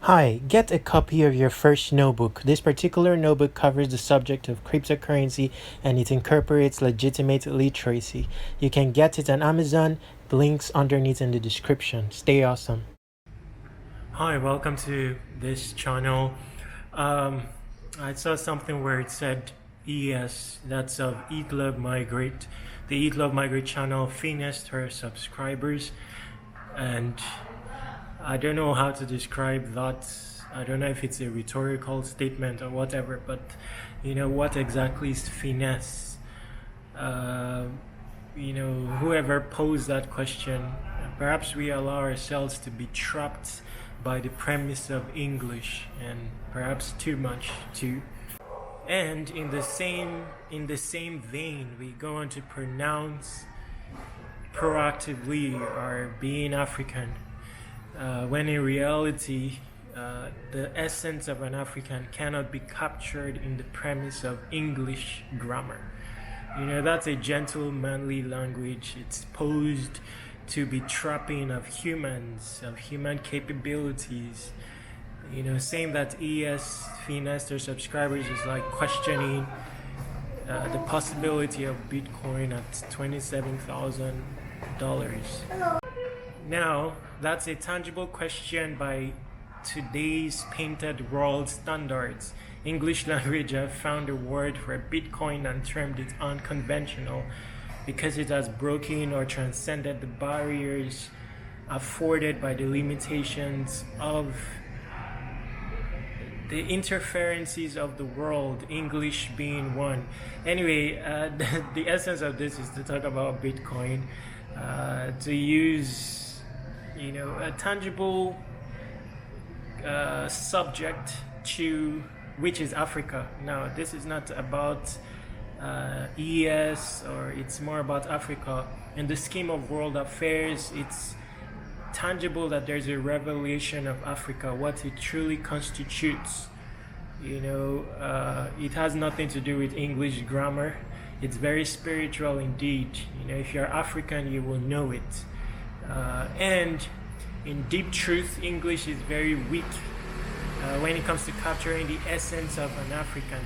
Hi, get a copy of your first notebook. This particular notebook covers the subject of cryptocurrency and it incorporates legitimate literacy. You can get it on Amazon, links underneath in the description. Stay awesome. Hi, welcome to this channel. I saw something where it said ES, that's of Eat Love Migrate. The Eat Love Migrate channel finessed her subscribers, and I don't know how to describe that. I don't know if it's a rhetorical statement or whatever, but what exactly is finesse? Whoever posed that question, perhaps we allow ourselves to be trapped by the premise of English, and perhaps too much too. And in the same vein, we go on to pronounce proactively our being African. When in reality, the essence of an African cannot be captured in the premise of English grammar. That's a gentle, manly language. It's posed to be trapping of humans, of human capabilities. Saying that ES finessed their subscribers is like questioning the possibility of Bitcoin at $27,000. Now, that's a tangible question by today's painted world standards. English language have found a word for Bitcoin and termed it unconventional because it has broken or transcended the barriers afforded by the limitations of the interferences of the world, English being one. Anyway, the essence of this is to talk about Bitcoin, to use a tangible subject to which is Africa. Now, this is not about ES, or it's more about Africa. In the scheme of world affairs, it's tangible that there's a revelation of Africa, what it truly constitutes. It has nothing to do with English grammar. It's very spiritual indeed. If you're African, you will know it. And in deep truth, English is very weak when it comes to capturing the essence of an African.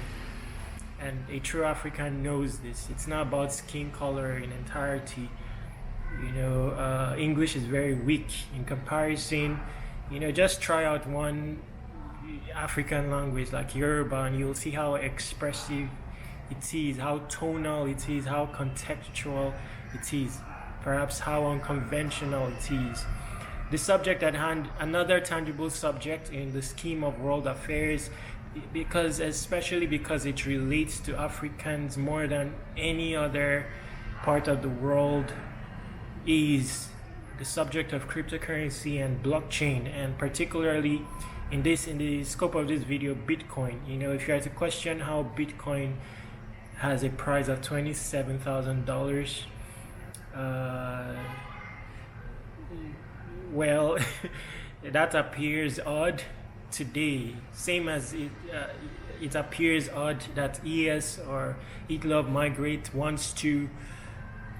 And a true African knows this. It's not about skin color in entirety. English is very weak in comparison. Just try out one African language like Yoruba and you'll see how expressive it is, how tonal it is, how contextual it is, perhaps how unconventional it is. The subject at hand, another tangible subject in the scheme of world affairs, especially because it relates to Africans more than any other part of the world, is the subject of cryptocurrency and blockchain, and particularly in the scope of this video, Bitcoin. If you are to question how Bitcoin has a price of $27,000, well, that appears odd today, same as it appears odd that ES or Eat Love Migrate wants to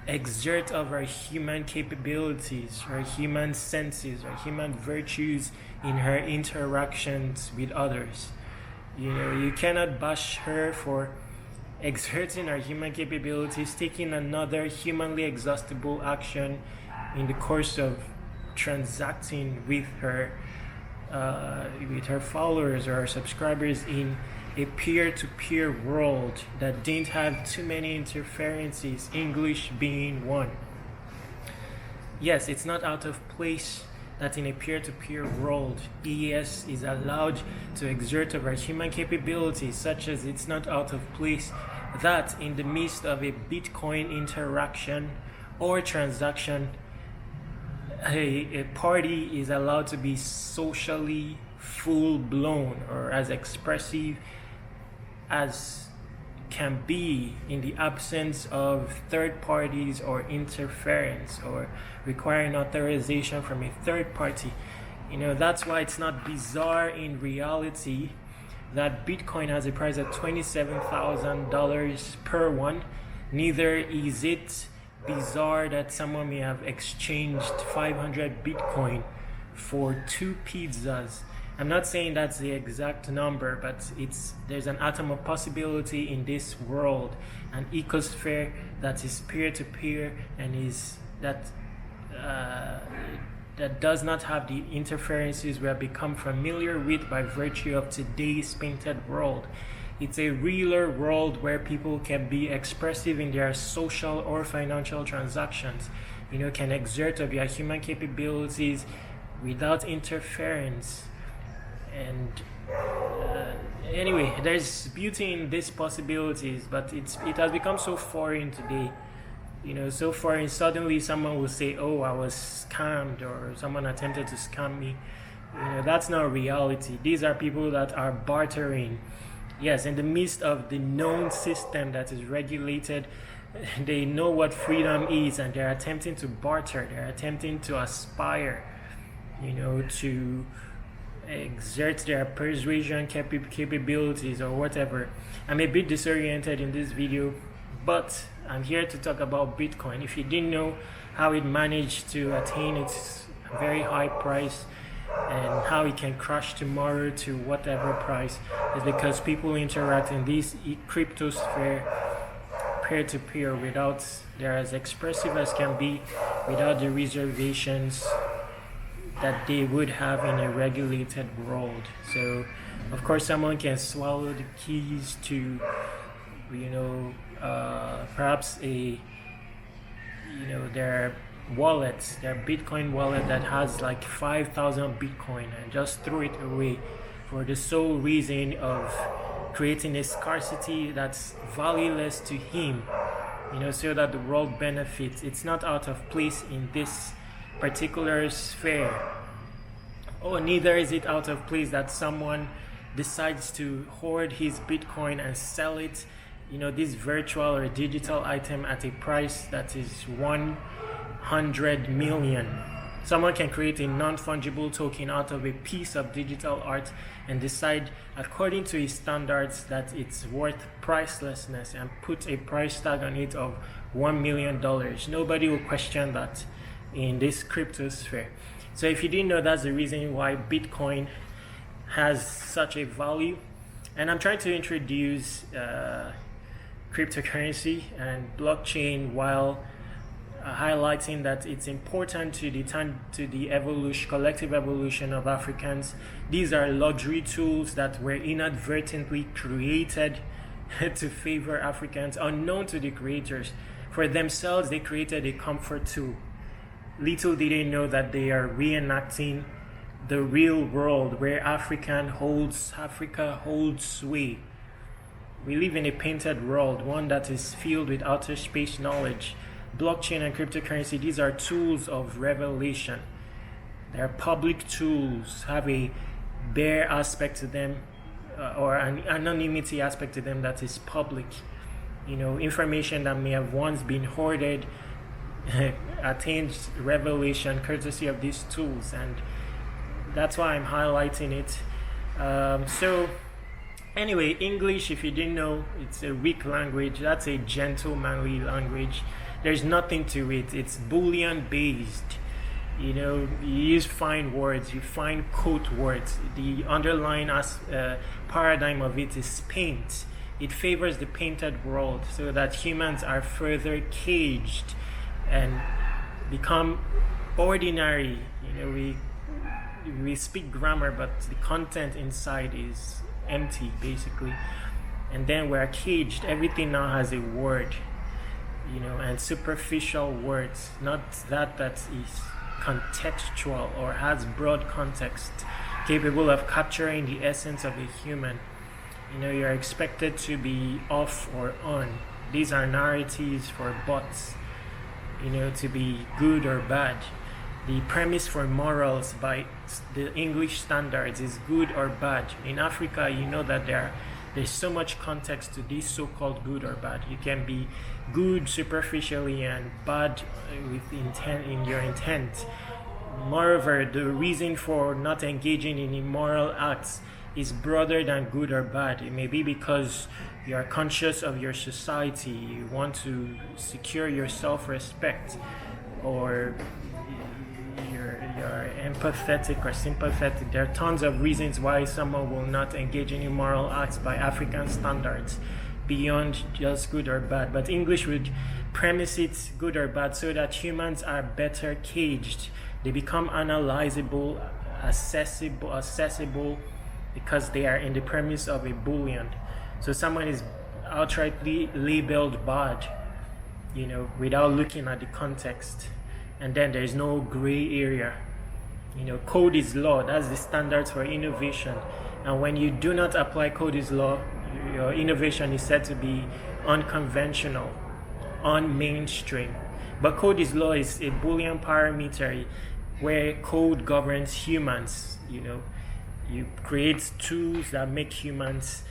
exert of our human capabilities, our human senses, our human virtues in her interactions with others. You cannot bash her for exerting our human capabilities, taking another humanly exhaustible action in the course of transacting with her followers or her subscribers in a peer-to-peer world that didn't have too many interferences, English being one. Yes, it's not out of place that in a peer-to-peer world, ES is allowed to exert over human capabilities, such as it's not out of place that in the midst of a Bitcoin interaction or transaction, a party is allowed to be socially full-blown or as expressive as can be in the absence of third parties or interference or requiring authorization from a third party. That's why it's not bizarre in reality that Bitcoin has a price of $27,000 per one. Neither is it bizarre that someone may have exchanged 500 Bitcoin for 2 pizzas. I'm not saying that's the exact number, but there's an atom of possibility in this world, an ecosphere that is peer-to-peer and that does not have the interferences we have become familiar with by virtue of today's painted world. It's a realer world where people can be expressive in their social or financial transactions, can exert of their human capabilities without interference. And anyway, there's beauty in these possibilities, but it has become so foreign today. So foreign, suddenly someone will say, oh, I was scammed, or someone attempted to scam me. That's not reality. These are people that are bartering. Yes, in the midst of the known system that is regulated, they know what freedom is, and they're attempting to barter. They're attempting to aspire, to exert their persuasion capabilities or whatever. I'm a bit disoriented in this video, but I'm here to talk about Bitcoin. If you didn't know how it managed to attain its very high price and how it can crash tomorrow to whatever price, is because people interact in this crypto sphere peer-to-peer without, they're as expressive as can be without the reservations that they would have in a regulated world. So of course someone can swallow the keys to perhaps their wallet, their Bitcoin wallet that has like 5,000 Bitcoin, and just throw it away for the sole reason of creating a scarcity that's valueless to him, so that the world benefits. It's not out of place in this particular sphere. Neither is it out of place that someone decides to hoard his Bitcoin and sell it, this virtual or digital item at a price that is 100 million. Someone can create a non-fungible token out of a piece of digital art and decide, according to his standards, that it's worth pricelessness and put a price tag on it of $1 million. Nobody will question that in this crypto sphere. So if you didn't know, that's the reason why Bitcoin has such a value. And I'm trying to introduce cryptocurrency and blockchain while highlighting that it's important to the collective evolution of Africans. These are luxury tools that were inadvertently created to favor Africans, unknown to the creators. For themselves, they created a comfort tool. Little did they know that they are reenacting the real world where Africa holds sway. We live in a painted world, one that is filled with outer space knowledge. Blockchain and cryptocurrency, these are tools of revelation. They are public tools, have a bare aspect to them, or an anonymity aspect to them that is public. Information that may have once been hoarded attains revelation courtesy of these tools, and that's why I'm highlighting it. So anyway, English, if you didn't know, it's a weak language. That's a gentlemanly language. There's nothing to it. It's Boolean based. You use fine words, you find quote words. The underlying paradigm of it is paint. It favors the painted world so that humans are further caged and become ordinary. We speak grammar, but the content inside is empty, basically. And then we're caged. Everything now has a word, and superficial words, not that is contextual or has broad context, capable of capturing the essence of a human. You're expected to be off or on. These are narratives for bots, to be good or bad. The premise for morals by the English standards is good or bad. In Africa, that there's so much context to this so-called good or bad. You can be good superficially and bad with intent in your intent. Moreover, the reason for not engaging in immoral acts is broader than good or bad. It may be because you are conscious of your society, you want to secure your self-respect, or you're empathetic or sympathetic. There are tons of reasons why someone will not engage in immoral acts by African standards beyond just good or bad. But English would premise it good or bad so that humans are better caged. They become analyzable, accessible because they are in the premise of a Boolean. So someone is outrightly labeled bad, without looking at the context. And then there's no gray area. Code is law. That's the standards for innovation. And when you do not apply code is law, your innovation is said to be unconventional, unmainstream. But code is law is a Boolean parameter where code governs humans. You create tools that make humans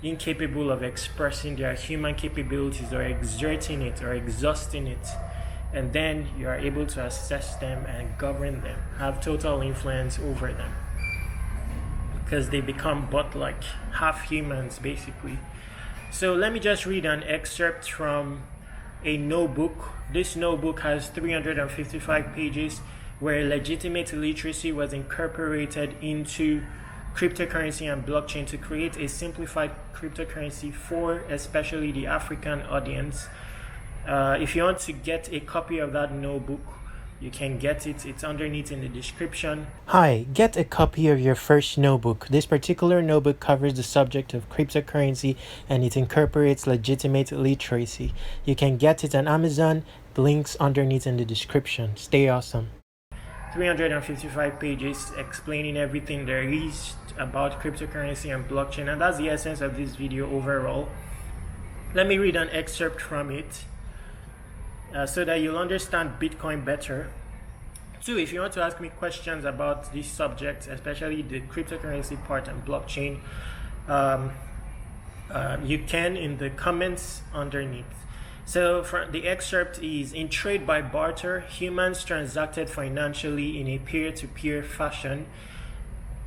incapable of expressing their human capabilities or exerting it or exhausting it. And then you are able to assess them and govern them, have total influence over them. Because they become but like half humans, basically. So let me just read an excerpt from a notebook. This notebook has 355 pages where legitimate literacy was incorporated into cryptocurrency and blockchain to create a simplified cryptocurrency for especially the African audience. If you want to get a copy of that notebook, you can get it. It's underneath in the description. Hi, get a copy of your first notebook. This particular notebook covers the subject of cryptocurrency and it incorporates legitimate literacy. You can get it on Amazon. The link's underneath in the description. Stay awesome. 355 pages explaining everything there is about cryptocurrency and blockchain, and that's the essence of this video overall. Let me read an excerpt from it so that you'll understand Bitcoin better. 2, if you want to ask me questions about this subject, especially the cryptocurrency part and blockchain, you can in the comments underneath. So the excerpt is, in trade by barter, humans transacted financially in a peer-to-peer fashion.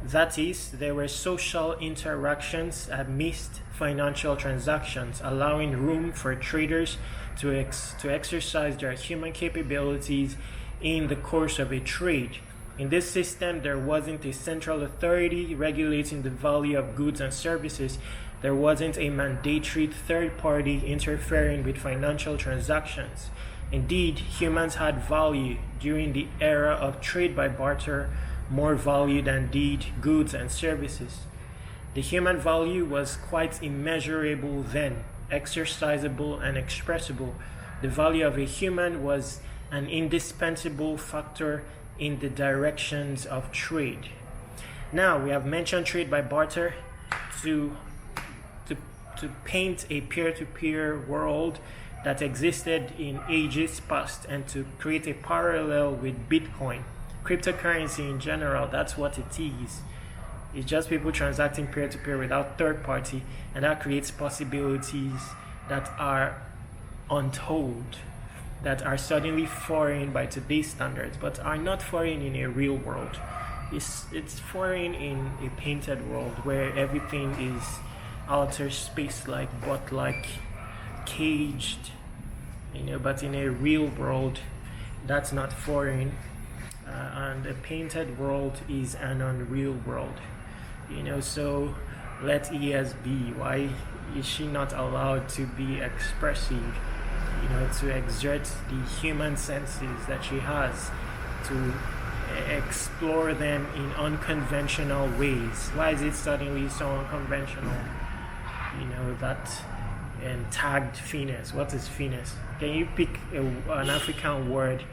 That is, there were social interactions amidst financial transactions, allowing room for traders to exercise their human capabilities in the course of a trade. In this system, there wasn't a central authority regulating the value of goods and services. There wasn't a mandatory third party interfering with financial transactions. Indeed, humans had value during the era of trade by barter, more value than did goods and services. The human value was quite immeasurable then, exercisable and expressible. The value of a human was an indispensable factor in the directions of trade. Now, we have mentioned trade by barter to paint a peer-to-peer world that existed in ages past and to create a parallel with Bitcoin. Cryptocurrency in general, that's what it is. It's just people transacting peer-to-peer without third party, and that creates possibilities that are untold, that are suddenly foreign by today's standards, but are not foreign in a real world. It's foreign in a painted world where everything is outer space-like, but like caged, but in a real world, that's not foreign. And a painted world is an unreal world, so let ES be. Why is she not allowed to be expressive, to exert the human senses that she has, to explore them in unconventional ways? Why is it suddenly so unconventional? That and tagged finesse. What is finesse? Can you pick an African word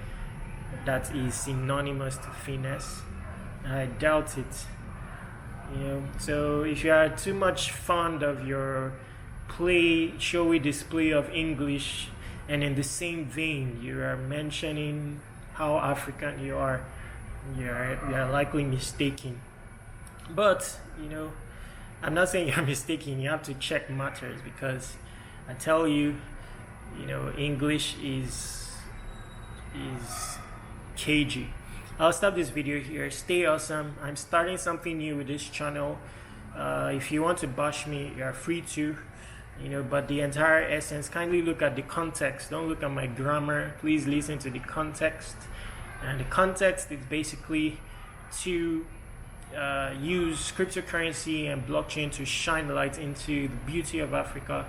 that is synonymous to finesse? I doubt it. So if you are too much fond of your showy display of English, and in the same vein you are mentioning how African you are likely mistaken. But I'm not saying you're mistaken. You have to check matters, because I tell you, English is cagey. I'll stop this video here. Stay awesome. I'm starting something new with this channel. If you want to bash me, you're free to, but the entire essence, kindly look at the context. Don't look at my grammar. Please listen to the context. And the context is basically to use cryptocurrency and blockchain to shine light into the beauty of Africa.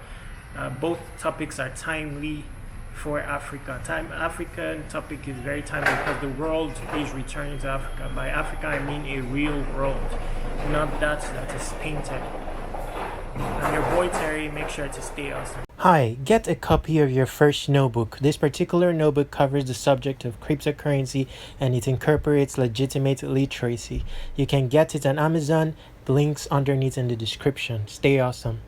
Both topics are timely for Africa. African topic is very timely because the world is returning to Africa. By Africa, I mean a real world, not that is painted. I'm your boy Terry. Make sure to stay awesome. Hi, get a copy of your first notebook. This particular notebook covers the subject of cryptocurrency and it incorporates legitimate literacy. You can get it on Amazon. The links underneath in the description. Stay awesome.